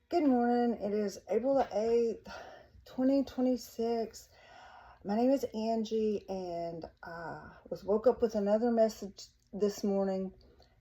Good morning. It is April the 8th, 2026. My name is Angie, and I woke up with another message this morning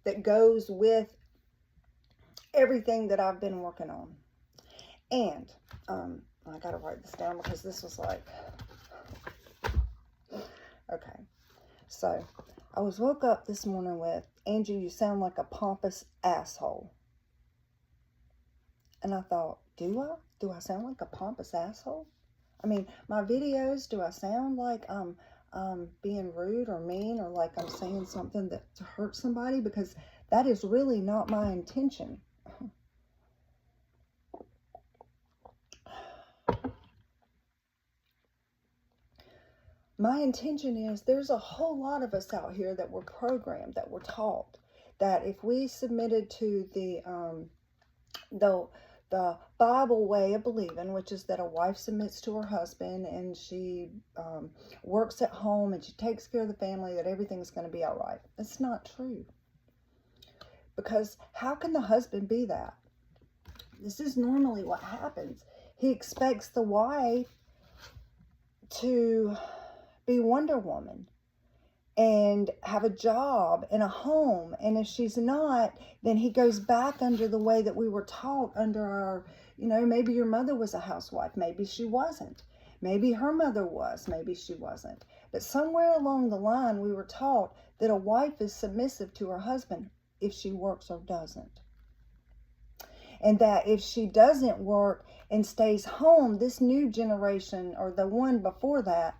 that goes with everything that I've been working on. And I got to write this down because this was like, okay. So I woke up this morning with, Angie, you sound like a pompous asshole. And I thought, do I? Do I sound like a pompous asshole? I mean, my videos, do I sound like I'm being rude or mean or like I'm saying something that to hurt somebody? Because that is really not my intention. My intention is there's a whole lot of us out here that were programmed, that were taught that if we submitted to the Bible way of believing, which is that a wife submits to her husband and she works at home and she takes care of the family, that everything's going to be all right. That's not true. Because how can the husband be that? This is normally what happens. He expects the wife to be Wonder Woman and have a job and a home, and if she's not, then he goes back under the way that we were taught under our, maybe your mother was a housewife, maybe she wasn't, maybe her mother was, maybe she wasn't, but somewhere along the line we were taught that a wife is submissive to her husband if she works or doesn't, and that if she doesn't work and stays home, this new generation or the one before that,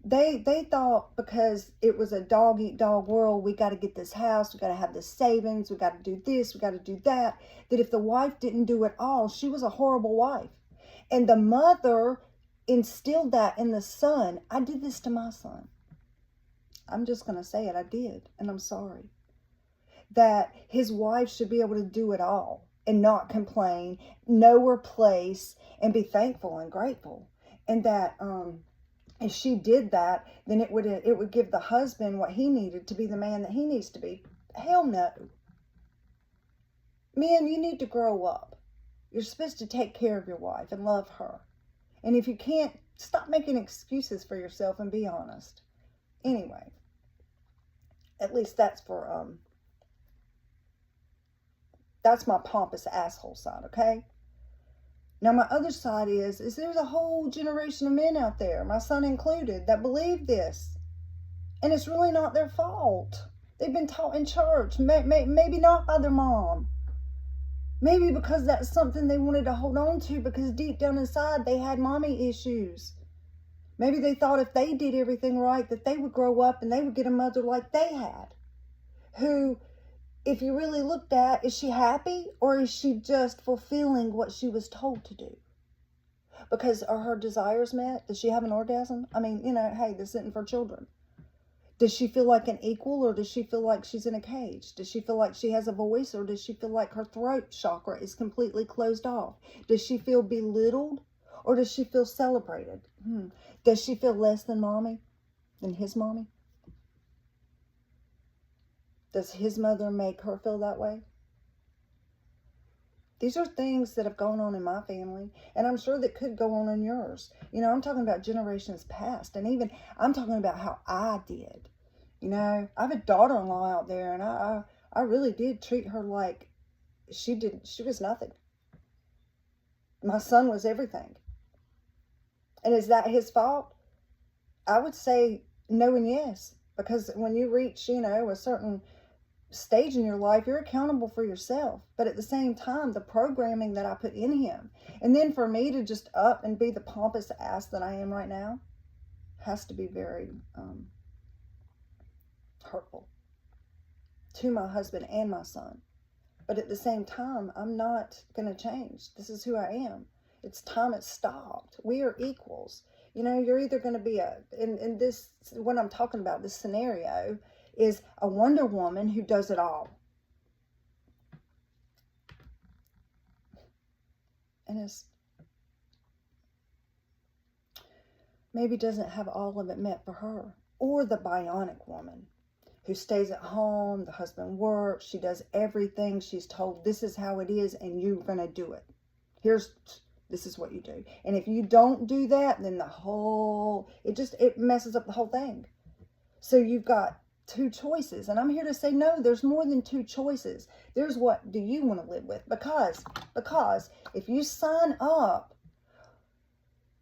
they thought because it was a dog eat dog world, we got to get this house, we got to have this savings, we got to do this, we got to do that, that if the wife didn't do it all, she was a horrible wife. And the mother instilled that in the son. I did this to my son. I'm just going to say it. I did. And I'm sorry. That his wife should be able to do it all and not complain, know her place, and be thankful and grateful. And that, if she did that, then it would give the husband what he needed to be the man that he needs to be. Hell no. Men, you need to grow up. You're supposed to take care of your wife and love her. And if you can't, stop making excuses for yourself and be honest. Anyway, at least that's that's my pompous asshole side, okay? Now, my other side is there's a whole generation of men out there, my son included, that believe this. And it's really not their fault. They've been taught in church, maybe not by their mom. Maybe because that's something they wanted to hold on to because deep down inside they had mommy issues. Maybe they thought if they did everything right that they would grow up and they would get a mother like they had. Who, if you really looked at, is she happy or is she just fulfilling what she was told to do? Because are her desires met? Does she have an orgasm? I mean, hey, this isn't for children. Does she feel like an equal or does she feel like she's in a cage? Does she feel like she has a voice or does she feel like her throat chakra is completely closed off? Does she feel belittled or does she feel celebrated? Does she feel less than mommy, than his mommy? Does his mother make her feel that way? These are things that have gone on in my family, and I'm sure that could go on in yours. I'm talking about generations past, and even I'm talking about how I did. I have a daughter-in-law out there, and I really did treat her like she was nothing. My son was everything. And is that his fault? I would say no and yes, because when you reach, a certain stage in your life, you're accountable for yourself. But at the same time, the programming that I put in him, and then for me to just up and be the pompous ass that I am right now, has to be very hurtful to my husband and my son. But at the same time, I'm not going to change. This is who I am. It's time it stopped. We are equals. You're either going to be in this, what I'm talking about, this scenario, is a Wonder Woman who does it all. And is maybe doesn't have all of it met for her. Or the bionic woman who stays at home, the husband works, she does everything she's told, this is how it is, and you're going to do it. This is what you do. And if you don't do that, then it messes up the whole thing. So you've got two choices. And I'm here to say, no, there's more than two choices. There's what do you want to live with? Because if you sign up,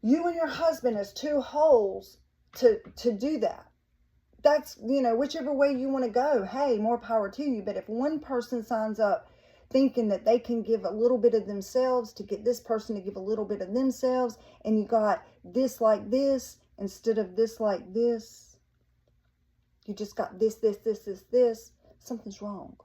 you and your husband as two wholes to do that. That's, whichever way you want to go, hey, more power to you. But if one person signs up thinking that they can give a little bit of themselves to get this person to give a little bit of themselves, and you got this like this instead of this like this, you just got this, something's wrong.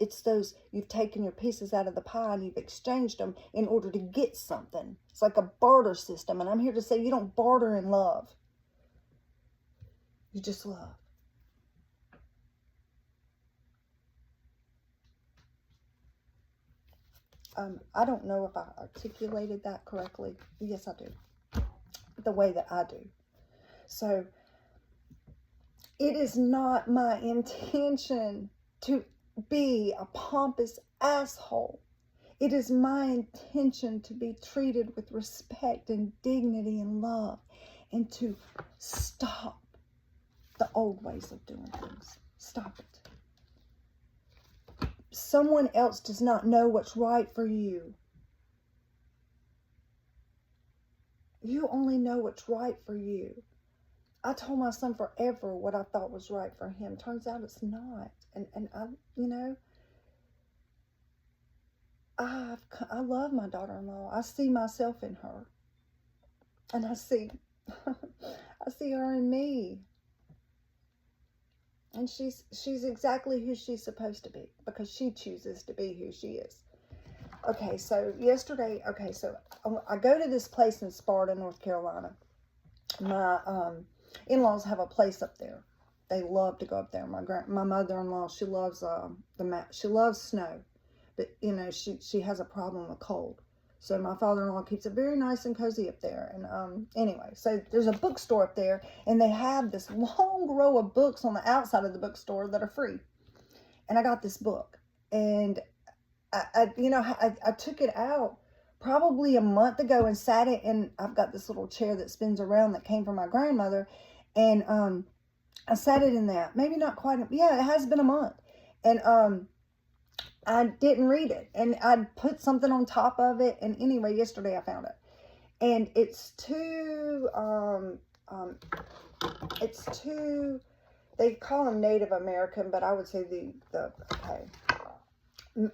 It's those, you've taken your pieces out of the pie and you've exchanged them in order to get something. It's like a barter system. And I'm here to say you don't barter in love. You just love. I don't know if I articulated that correctly. Yes, I do. The way that I do. So, it is not my intention to be a pompous asshole. It is my intention to be treated with respect and dignity and love, and to stop the old ways of doing things. Stop it. Someone else does not know what's right for you. You only know what's right for you. I told my son forever what I thought was right for him. Turns out it's not. And I love my daughter-in-law. I see myself in her. And I see her in me. And she's exactly who she's supposed to be, because she chooses to be who she is. Okay, so yesterday, I go to this place in Sparta, North Carolina. My in-laws have a place up there. They love to go up there. My mother-in-law, she loves she loves snow, but she has a problem with cold. So my father-in-law keeps it very nice and cozy up there. And anyway, so there's a bookstore up there, and they have this long row of books on the outside of the bookstore that are free. And I got this book, and I took it out probably a month ago and sat it in. I've got this little chair that spins around that came from my grandmother, and I sat it in that. Maybe not quite. It has been a month, and I didn't read it, and I put something on top of it. And anyway, yesterday I found it, and it's too. They call them Native American, but I would say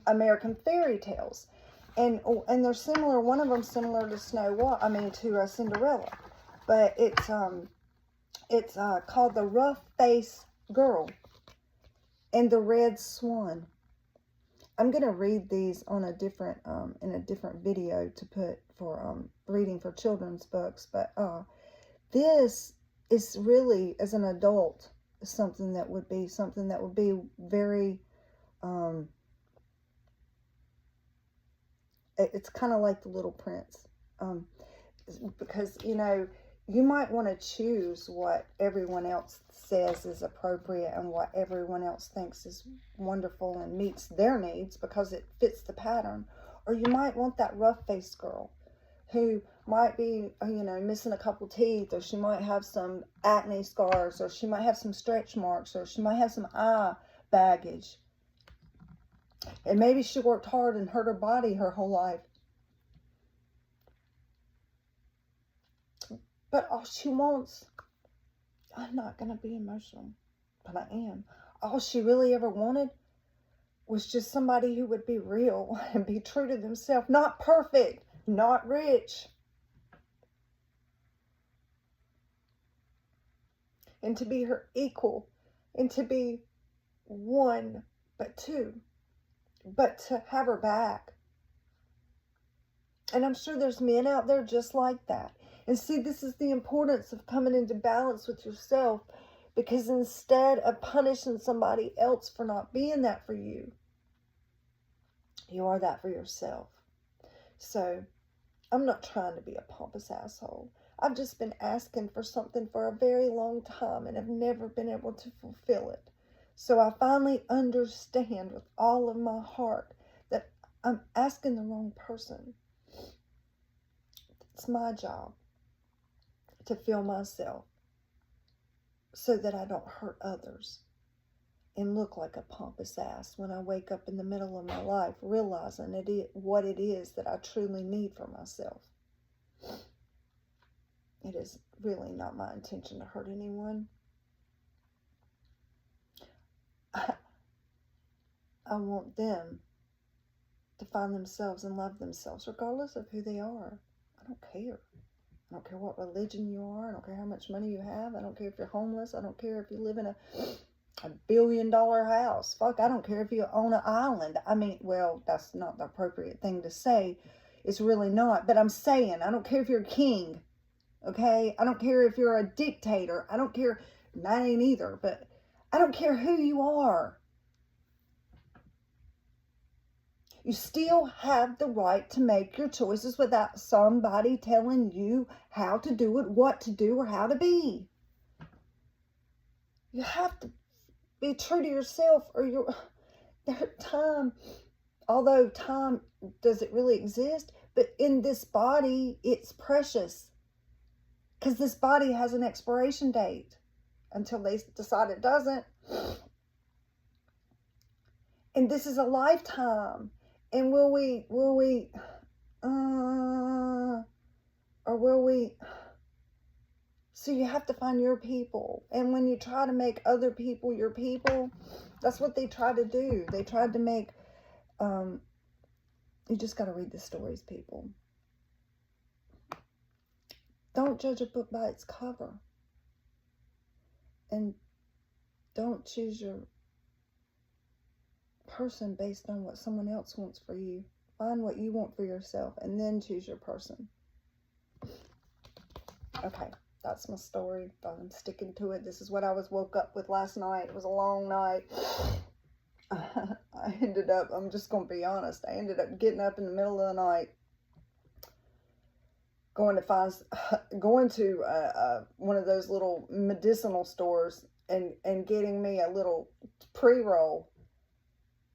American fairy tales, and they're similar. One of them's similar to Cinderella, but it's called The Rough-Faced Girl and the Red Swan. I'm gonna read these on a different in a different video to put for reading for children's books, but this is really, as an adult, something that would be very it's kind of like The Little Prince, because you might want to choose what everyone else says is appropriate and what everyone else thinks is wonderful and meets their needs because it fits the pattern. Or you might want that rough-faced girl who might be, missing a couple teeth, or she might have some acne scars, or she might have some stretch marks, or she might have some eye baggage. And maybe she worked hard and hurt her body her whole life. But all she wants, I'm not going to be emotional, but I am. All she really ever wanted was just somebody who would be real and be true to themselves. Not perfect, not rich. And to be her equal, and to be one, but two. But to have her back. And I'm sure there's men out there just like that. And see, this is the importance of coming into balance with yourself, because instead of punishing somebody else for not being that for you, you are that for yourself. So I'm not trying to be a pompous asshole. I've just been asking for something for a very long time and have never been able to fulfill it. So I finally understand with all of my heart that I'm asking the wrong person. It's my job to feel myself so that I don't hurt others and look like a pompous ass when I wake up in the middle of my life realizing what it is that I truly need for myself. It is really not my intention to hurt anyone. I want them to find themselves and love themselves regardless of who they are. I don't care. I don't care what religion you are. I don't care how much money you have. I don't care if you're homeless. I don't care if you live in a $1 billion house. Fuck, I don't care if you own an island. I mean, well, that's not the appropriate thing to say. It's really not. But I'm saying, I don't care if you're a king. Okay? I don't care if you're a dictator. I don't care. That ain't either. But I don't care who you are. You still have the right to make your choices without somebody telling you how to do it, what to do, or how to be. You have to be true to yourself, or time, although time doesn't really exist, but in this body, it's precious. Because this body has an expiration date until they decide it doesn't. And this is a lifetime. And will we, or will we? So you have to find your people. And when you try to make other people your people, that's what they try to do. They tried to make, you just got to read the stories, people. Don't judge a book by its cover. And don't choose your person based on what someone else wants for you. Find what you want for yourself and then choose your person. Okay, that's my story. I'm sticking to it. This is what I woke up with last night. It was a long night. I ended up, I'm just going to be honest, I ended up getting up in the middle of the night, going to one of those little medicinal stores and getting me a little pre-roll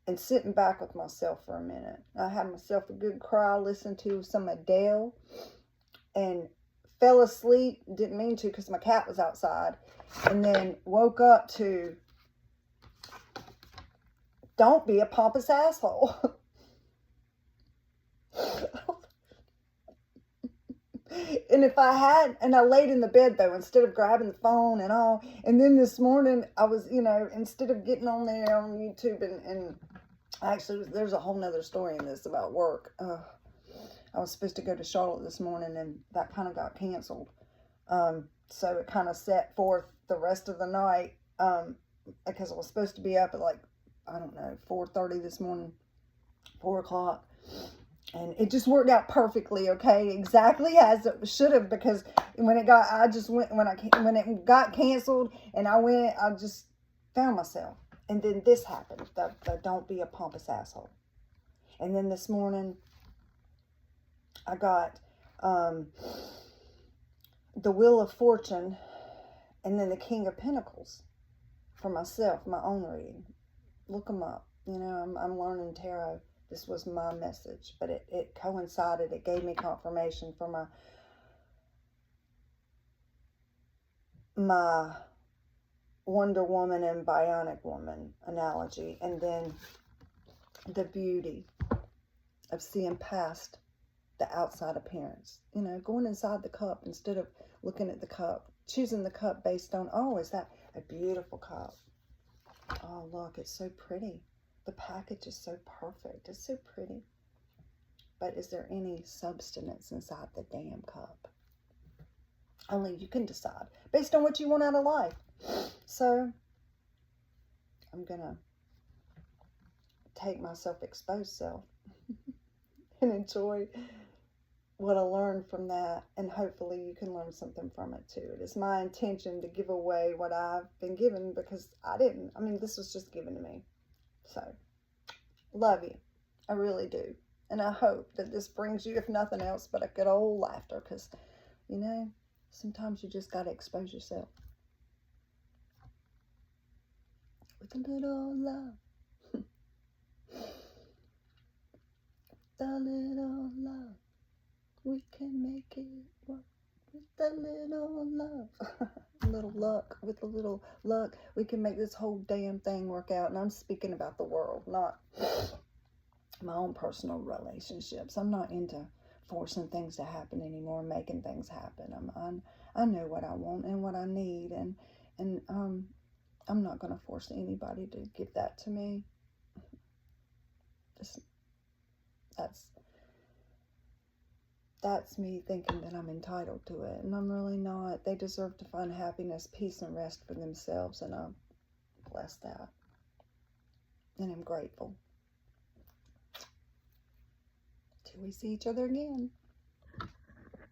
and sitting back with myself for a minute. I had myself a good cry, listened to some Adele, and fell asleep. Didn't mean to because my cat was outside. And then woke up to Don't Be a Pompous Asshole. And if I had, and I laid in the bed though, instead of grabbing the phone and all, and then this morning I was, instead of getting on there on YouTube and actually there's a whole nother story in this about work. I was supposed to go to Charlotte this morning and that kind of got canceled. So it kind of set forth the rest of the night, because I was supposed to be up at 4:30 this morning, 4 o'clock. And it just worked out perfectly, okay? Exactly as it should have, because when it got canceled and I just found myself. And then this happened, the Don't Be a Pompous Asshole. And then this morning, I got the Wheel of Fortune and then the King of Pentacles for myself, my own reading. Look them up. I'm learning tarot. This was my message, but it coincided. It gave me confirmation for my Wonder Woman and Bionic Woman analogy. And then the beauty of seeing past the outside appearance. Going inside the cup instead of looking at the cup. Choosing the cup based on, oh, is that a beautiful cup? Oh, look, it's so pretty. The package is so perfect. It's so pretty. But is there any substance inside the damn cup? Only you can decide based on what you want out of life. So I'm going to take my self-exposed self and enjoy what I learned from that. And hopefully you can learn something from it too. It is my intention to give away what I've been given because this was just given to me. So, love you. I really do. And I hope that this brings you, if nothing else, but a good old laughter. Because, sometimes you just got to expose yourself. With a little love. With a little love. We can make it work with a little love. A little luck. With a little luck, we can make this whole damn thing work out. And I'm speaking about the world, not my own personal relationships. I'm not into forcing things to happen anymore, making things happen. I know what I want and what I need, and I'm not going to force anybody to give that to me. Just that's me thinking that I'm entitled to it, and I'm really not. They deserve to find happiness, peace, and rest for themselves, and I'm blessed that, and I'm grateful. Till we see each other again.